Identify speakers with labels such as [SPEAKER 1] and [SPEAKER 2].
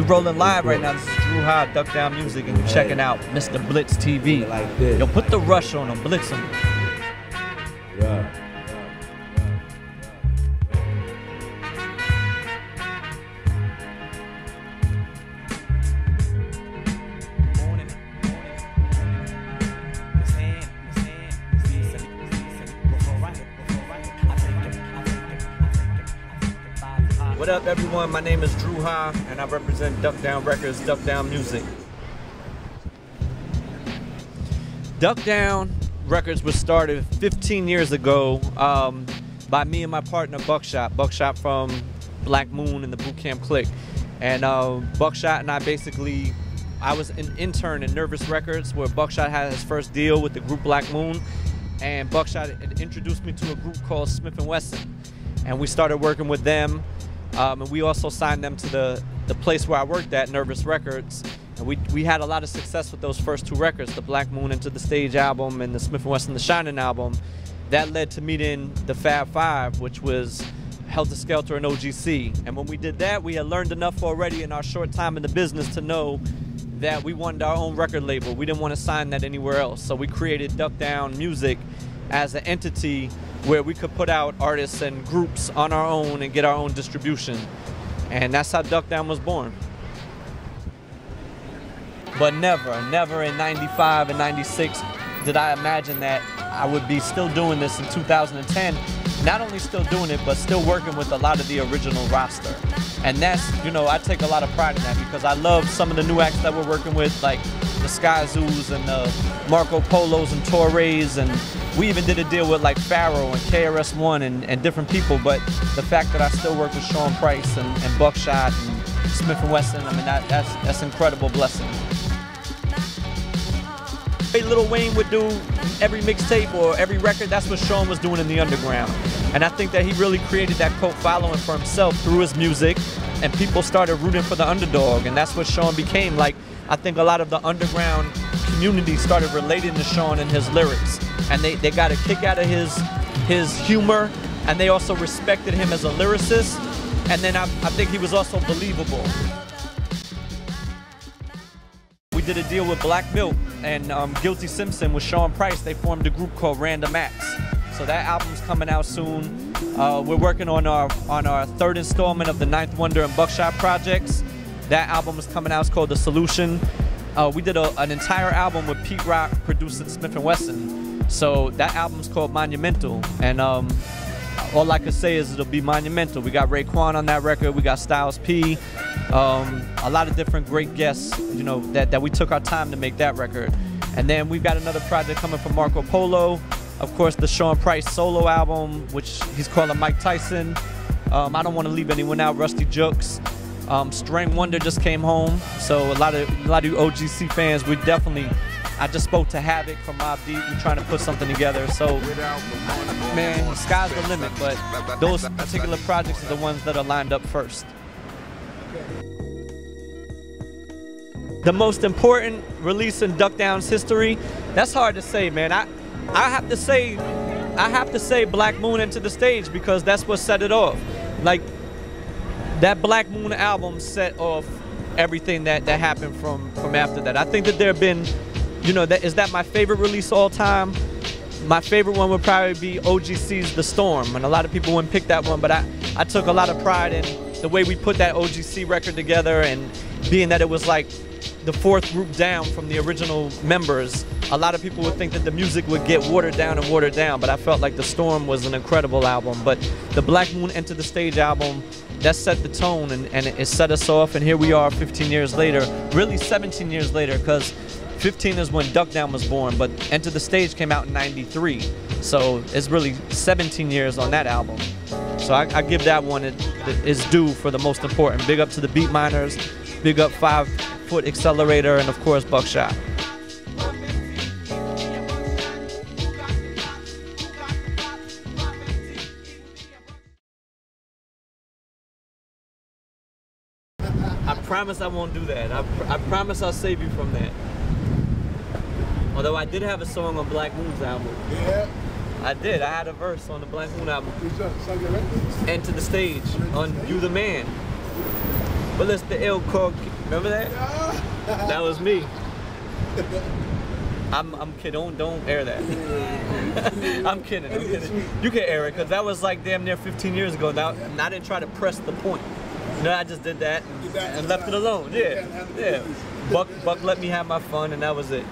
[SPEAKER 1] We rolling live right now. This is Dru Ha, Duck Down Music, and you're checking out Mr. Blitz TV.
[SPEAKER 2] Like this.
[SPEAKER 1] Yo, put the rush on him, blitz him.
[SPEAKER 2] Yeah.
[SPEAKER 1] What up, everyone? My name is Dru Ha, and I represent Duck Down Records, Duck Down Music. Duck Down Records was started 15 years ago by me and my partner Buckshot. Buckshot from Black Moon and the Boot Camp Clique. And Buckshot and I was an intern in Nervous Records, where Buckshot had his first deal with the group Black Moon. And Buckshot had introduced me to a group called Smith & Wesson. And we started working with them. And we also signed them to the place where I worked at, Nervous Records. And we had a lot of success with those first two records, the Black Moon Into the Stage album and the Smith & Wesson The Shining album. That led to meeting the Fab Five, which was Helter Skelter and OGC. And when we did that, we had learned enough already in our short time in the business to know that we wanted our own record label. We didn't want to sign that anywhere else. So we created Duck Down Music as an entity where we could put out artists and groups on our own and get our own distribution. And that's how Duck Down was born. But never in 95 and 96 did I imagine that I would be still doing this in 2010. Not only still doing it, but still working with a lot of the original roster. And that's, you know, I take a lot of pride in that, because I love some of the new acts that we're working with, like the Sky Zoos and the Marco Polos and Torres, and we even did a deal with like Pharaoh and KRS-One and different people. But the fact that I still work with Sean Price and Buckshot and Smith & Wesson, I mean, that's an incredible blessing. Lil Wayne would do every mixtape or every record. That's what Sean was doing in the underground. And I think that he really created that cult following for himself through his music, and people started rooting for the underdog, and that's what Sean became. Like, I think a lot of the underground community started relating to Sean and his lyrics, and they got a kick out of his humor, and they also respected him as a lyricist, and then I think he was also believable. We did a deal with Black Milk and Guilty Simpson with Sean Price. They formed a group called Random Acts. So that album's coming out soon. We're working on our third installment of the Ninth Wonder and Buckshot projects. That album is coming out. It's called The Solution. We did an entire album with Pete Rock producing Smith & Wesson. So that album's called Monumental. And all I could say is it'll be monumental. We got Raekwon on that record. We got Styles P. A lot of different great guests, you know, that we took our time to make that record. And then we've got another project coming from Marco Polo. Of course, the Sean Price solo album, which he's calling Mike Tyson. I don't want to leave anyone out. Rusty Jukes. String Wonder just came home. So a lot of you OGC fans, we definitely. I just spoke to Havoc from Mobb Deep. We're trying to put something together. So, man, the sky's the limit. But those particular projects are the ones that are lined up first. The most important release in Duck Down's history, that's hard to say, man. I have to say Black Moon Into the Stage, because that's what set it off. Like, that Black Moon album set off everything that happened from after that. I think that there have been, you know, is that my favorite release all time? My favorite one would probably be OGC's The Storm, and a lot of people wouldn't pick that one, but I took a lot of pride in the way we put that OGC record together, and being that it was like the fourth group down from the original members. A lot of people would think that the music would get watered down, but I felt like The Storm was an incredible album. But the Black Moon Enter the Stage album, that set the tone, and it set us off, and here we are 15 years later, really 17 years later, because 15 is when Duck Down was born, but Enter the Stage came out in '93, so it's really 17 years on that album. So I give that one its due for the most important. Big up to the Beat Miners, big up 5 Foot Accelerator, and of course Buckshot. I promise I won't do that. I promise I'll save you from that. Although I did have a song on Black Moon's album. Yeah. I did. I had a verse on the Black Moon album. Enter the Stage on You the Man. But it's the ill core. Remember that? That was me. I'm kidding. Don't air that. I'm kidding. You can air it because that was like damn near 15 years ago. Now, and I didn't try to press the point. You know, I just did that and left it alone. Yeah, yeah. Buck let me have my fun, and that was it.